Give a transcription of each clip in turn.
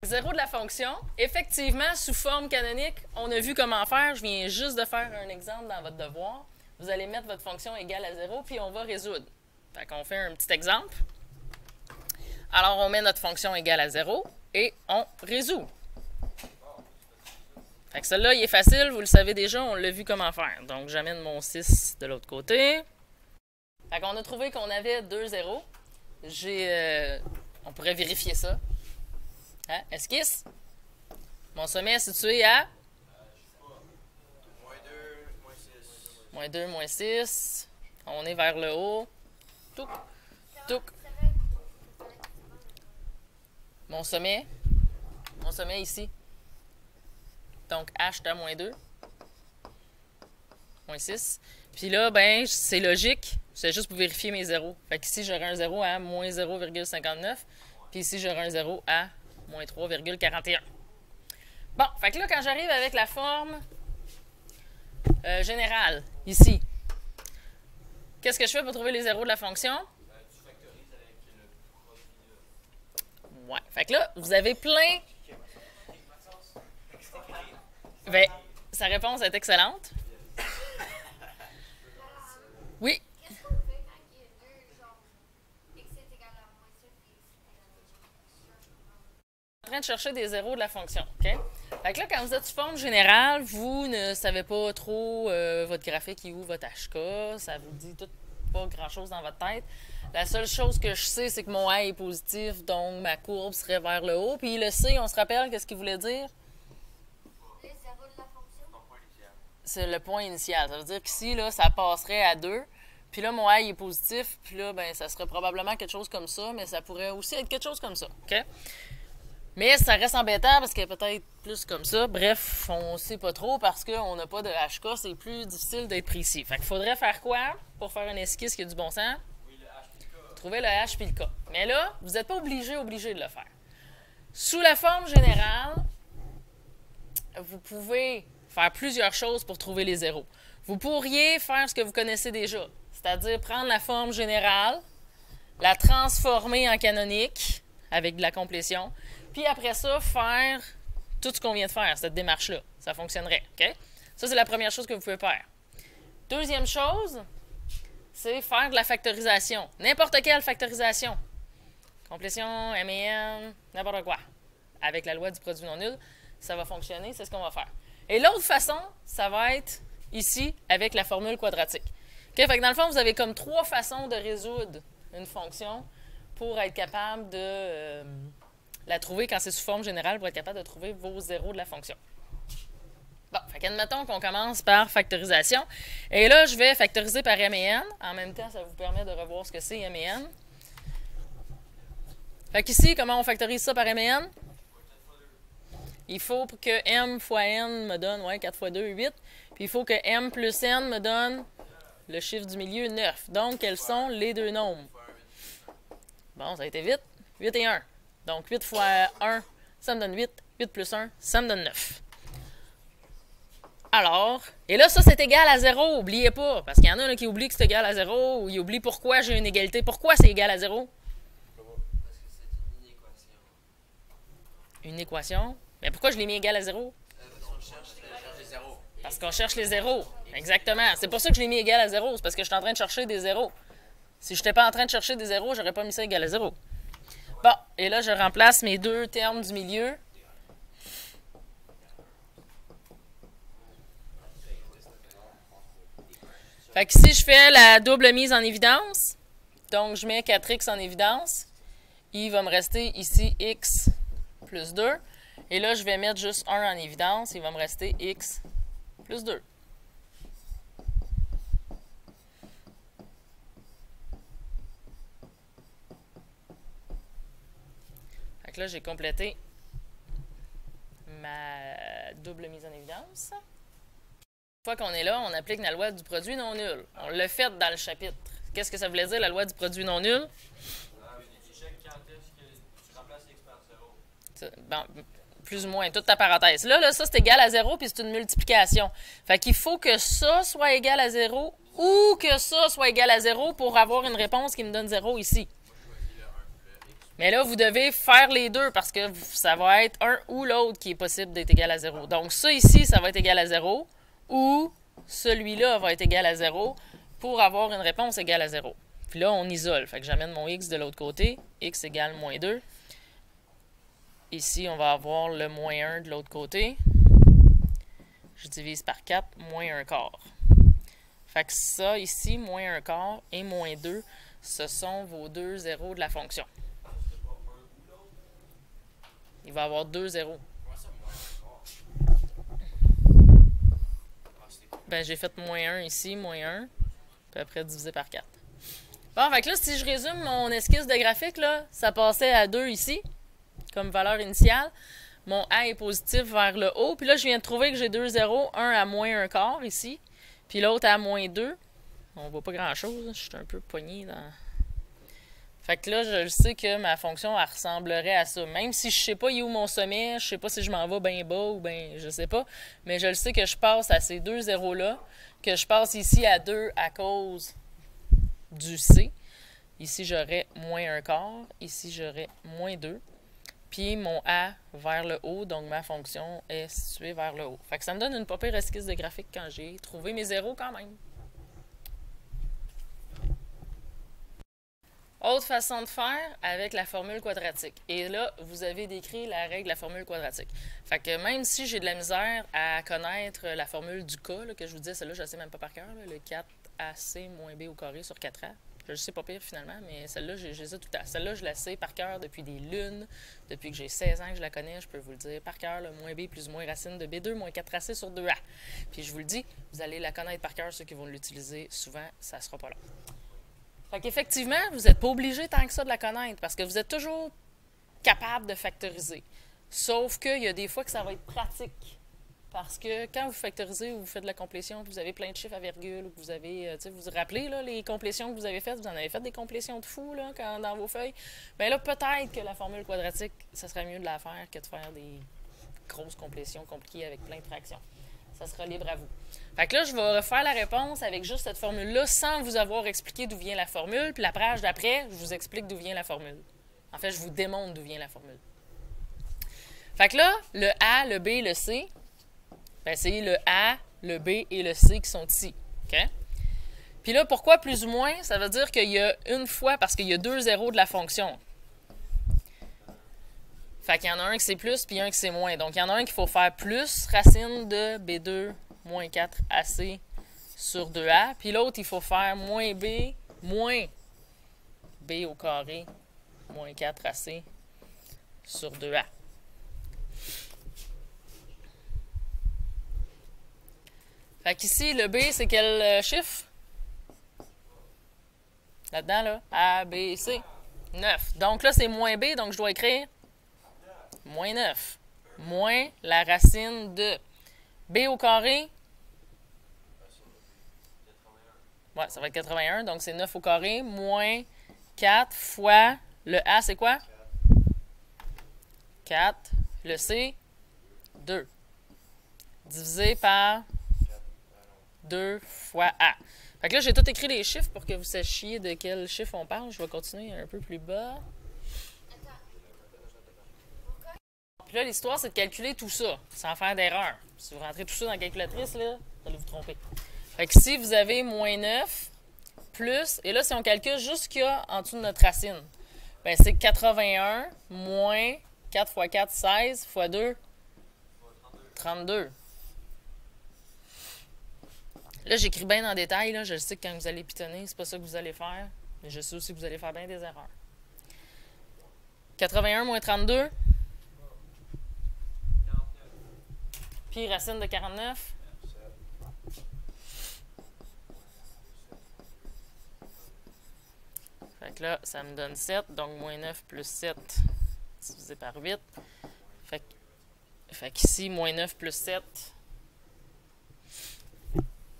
0 de la fonction, effectivement, sous forme canonique, on a vu comment faire. Je viens juste de faire un exemple dans votre devoir. Vous allez mettre votre fonction égale à 0, puis on va résoudre. Fait qu'on fait un petit exemple. Alors, on met notre fonction égale à 0 et on résout. Fait que celui-là, il est facile, vous le savez déjà, on l'a vu comment faire. Donc, j'amène mon 6 de l'autre côté. Fait qu'on a trouvé qu'on avait 2 zéros. On pourrait vérifier ça. Hein? Esquisse. Mon sommet est situé à? Moins 2, moins 6. On est vers le haut. Touc, touc. Mon sommet ici. Donc, H est à moins 2. Moins 6. Puis là, ben, c'est logique. C'est juste pour vérifier mes zéros. Fait qu'ici, j'aurai un 0 à moins 0,59. Puis ici, j'aurai un 0 à moins 3,41. Bon, fait que là, quand j'arrive avec la forme générale, ici, qu'est-ce que je fais pour trouver les zéros de la fonction? Tu factorises avec le produit. Ouais. Fait que là, vous avez plein... Ben, sa réponse est excellente. Oui. Qu'est-ce qu'on fait quand il y a deux, genre, x est égal à moins 7 et x est égal à En train de chercher des zéros de la fonction. OK? Fait que là, quand vous êtes sous forme générale, vous ne savez pas trop votre graphique est où, votre HK. Ça vous dit tout, pas grand-chose dans votre tête. La seule chose que je sais, c'est que mon A est positif, donc ma courbe serait vers le haut. Puis le C, on se rappelle, qu'est-ce qu'il voulait dire? les zéros de la fonction. Ton point initial. C'est le point initial. Ça veut dire qu'ici, là, ça passerait à 2. Puis là, mon A est positif. Puis là, ben, ça serait probablement quelque chose comme ça, mais ça pourrait aussi être quelque chose comme ça. OK? Mais ça reste embêtant parce que peut-être plus comme ça. Bref, on ne sait pas trop parce qu'on n'a pas de HK. C'est plus difficile d'être précis. Fait qu'il faudrait faire quoi pour faire une esquisse qui a du bon sens? Oui, le H puis le K. Trouver le H puis le K. Mais là, vous n'êtes pas obligé de le faire. Sous la forme générale, vous pouvez faire plusieurs choses pour trouver les zéros. Vous pourriez faire ce que vous connaissez déjà, c'est-à-dire prendre la forme générale, la transformer en canonique avec de la complétion, puis après ça, faire tout ce qu'on vient de faire, cette démarche-là. Ça fonctionnerait. OK? Ça, c'est la première chose que vous pouvez faire. Deuxième chose, c'est faire de la factorisation. N'importe quelle factorisation. Complétion, M et N, n'importe quoi. Avec la loi du produit non nul, ça va fonctionner, c'est ce qu'on va faire. Et l'autre façon, ça va être ici, avec la formule quadratique. Okay? Fait que dans le fond, vous avez comme 3 façons de résoudre une fonction pour être capable de la trouver quand c'est sous forme générale, pour être capable de trouver vos zéros de la fonction. Bon, fait qu'admettons qu'on commence par factorisation. Et là, je vais factoriser par M et N. En même temps, ça vous permet de revoir ce que c'est M et N. Fait qu'ici, comment on factorise ça par M et N? Il faut que M fois N me donne, 4 fois 2, 8. Puis il faut que M plus N me donne le chiffre du milieu, 9. Donc, quels sont les deux nombres? Bon, ça a été vite. 8 et 1. Donc, 8 fois 1, ça me donne 8. 8 plus 1, ça me donne 9. Alors, et là, ça, c'est égal à 0. N'oubliez pas, parce qu'il y en a là, qui oublient que c'est égal à 0, ou ils oublient pourquoi j'ai une égalité. Pourquoi c'est égal à 0? Parce que c'est une équation. Une équation. Mais pourquoi je l'ai mis égal à 0? Parce qu'on cherche les zéros. Parce qu'on cherche les zéros. Exactement. C'est pour ça que je l'ai mis égal à 0. C'est parce que je suis en train de chercher des zéros. Si je n'étais pas en train de chercher des zéros, j'aurais pas mis ça égal à 0. Bon, et là, je remplace mes deux termes du milieu. Fait que si je fais la double mise en évidence, donc je mets 4x en évidence, il va me rester ici x plus 2. Et là, je vais mettre juste 1 en évidence, il va me rester x plus 2. Fait que là, j'ai complété ma double mise en évidence. Une fois qu'on est là, on applique la loi du produit non nul. On l'a fait dans le chapitre. Qu'est-ce que ça voulait dire, la loi du produit non nul? L'échec, quand est-ce que tu remplaces x par 0? Bon, plus ou moins, toute ta parenthèse. Là, ça, c'est égal à 0, puis c'est une multiplication. Fait qu'il faut que ça soit égal à 0 ou que ça soit égal à 0 pour avoir une réponse qui me donne 0 ici. Moi, je choisis le 1, le x Mais là, vous devez faire les deux parce que ça va être un ou l'autre qui est possible d'être égal à 0. Donc, ça ici, ça va être égal à 0 ou celui-là va être égal à 0 pour avoir une réponse égale à 0. Puis là, on isole. Fait que j'amène mon x de l'autre côté. X égale moins 2. Ici, on va avoir le moins 1 de l'autre côté. Je divise par 4, moins 1 quart. Fait que ça, ici, moins 1 quart et moins 2, ce sont vos deux zéros de la fonction. Il va y avoir deux zéros. Ben, j'ai fait moins 1 ici, moins 1, puis après divisé par 4. Bon, fait que là, si je résume mon esquisse de graphique, là, ça passait à 2 ici, comme valeur initiale. Mon A est positif vers le haut. Puis là, je viens de trouver que j'ai deux zéros. Un à moins 1 quart ici. Puis l'autre à moins 2. On voit pas grand-chose. Je suis un peu pogné dans... Fait que là, je sais que ma fonction, elle ressemblerait à ça. Même si je sais pas où mon sommet, je sais pas si je m'en vais bien bas ou bien... Je sais pas. Mais je le sais que je passe à ces deux zéros-là. Que je passe ici à 2 à cause du C. Ici, j'aurais moins 1 quart. Ici, j'aurais moins 2. Puis mon A vers le haut, donc ma fonction est située vers le haut. Fait que ça me donne une pas pire esquisse de graphique quand j'ai trouvé mes zéros quand même. Autre façon de faire avec la formule quadratique. Et là, vous avez décrit la règle de la formule quadratique. Fait que même si j'ai de la misère à connaître la formule du K, là, que je vous disais, celle-là, je ne sais même pas par cœur, là, le 4AC moins B au carré sur 4A. Je ne sais pas pire finalement, mais celle-là, j'ai ça tout le temps. Celle-là, je la sais par cœur depuis des lunes. Depuis que j'ai 16 ans que je la connais, je peux vous le dire par cœur. Le moins B plus moins racine de B2 moins 4AC sur 2A. Puis je vous le dis, vous allez la connaître par cœur. Ceux qui vont l'utiliser souvent, ça ne sera pas long. Fait qu'effectivement, vous n'êtes pas obligé tant que ça de la connaître parce que vous êtes toujours capable de factoriser. Sauf qu'il y a des fois que ça va être pratique. Parce que quand vous factorisez ou vous faites de la complétion, vous avez plein de chiffres à virgule, ou que vous avez, vous vous rappelez là, les complétions que vous avez faites, vous en avez fait des complétions de fou là, dans vos feuilles. Bien là, peut-être que la formule quadratique, ça serait mieux de la faire que de faire des grosses complétions compliquées avec plein de fractions. Ça sera libre à vous. Fait que là, je vais refaire la réponse avec juste cette formule-là sans vous avoir expliqué d'où vient la formule. Puis la page d'après, je vous explique d'où vient la formule. En fait, je vous démontre d'où vient la formule. Fait que là, le A, le B, le C, ben, c'est le A, le B et le C qui sont ici. OK? Puis là, pourquoi plus ou moins? Ça veut dire qu'il y a une fois, parce qu'il y a deux zéros de la fonction. Fait qu'il y en a un qui c'est plus, puis un qui c'est moins. Donc, il y en a un qu'il faut faire plus racine de B2 moins 4AC sur 2A. Puis l'autre, il faut faire moins B au carré moins 4AC sur 2A. Fait qu'ici, le B, c'est quel chiffre? Là-dedans, là. A, B, C. 9. Donc là, c'est moins B, donc je dois écrire moins 9. Moins la racine de B au carré. Ouais, ça va être 81, donc c'est 9 au carré. Moins 4 fois le A, c'est quoi? 4. Le C, 2. Divisé par 2 fois A. Fait que là, j'ai tout écrit les chiffres pour que vous sachiez de quel chiffre on parle. Je vais continuer un peu plus bas. Puis là, l'histoire, c'est de calculer tout ça, sans faire d'erreur. Si vous rentrez tout ça dans la calculatrice, là, vous allez vous tromper. Fait que si vous avez moins 9, plus, et là, si on calcule juste ce qu'il y a en dessous de notre racine, ben c'est 81 moins 4 fois 4, 16, fois 2, 32. Là, j'écris bien en détail, là. Je sais que quand vous allez pitonner, c'est pas ça que vous allez faire. Mais je sais aussi que vous allez faire bien des erreurs. 81 moins 32. Puis racine de 49. Fait que là, ça me donne 7. Donc, moins 9 plus 7 divisé par 8. Fait qu'ici, moins 9 plus 7...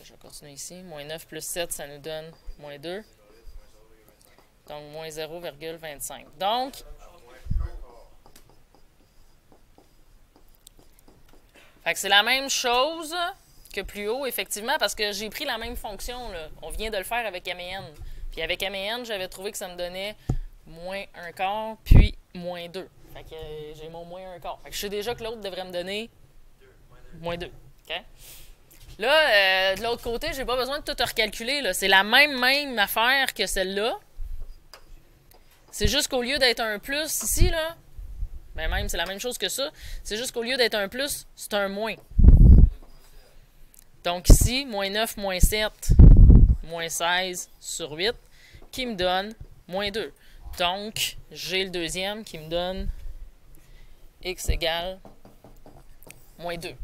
Je vais continuer ici. Moins 9 plus 7, ça nous donne moins 2. Donc, moins 0,25. Donc, fait que c'est la même chose que plus haut, effectivement, parce que j'ai pris la même fonction, là. On vient de le faire avec M et N. Puis avec M et N, j'avais trouvé que ça me donnait moins 1 quart, puis moins 2. Fait que j'ai mon moins 1 quart. Fait que je sais déjà que l'autre devrait me donner moins 2. OK? Là, de l'autre côté, j'ai pas besoin de tout recalculer. Là. C'est la même affaire que celle-là. C'est juste qu'au lieu d'être un plus ici, là, ben même c'est la même chose que ça. C'est juste qu'au lieu d'être un plus, c'est un moins. Donc ici, moins 9, moins 7, moins 16 sur 8, qui me donne moins 2. Donc, j'ai le deuxième qui me donne x égale moins 2.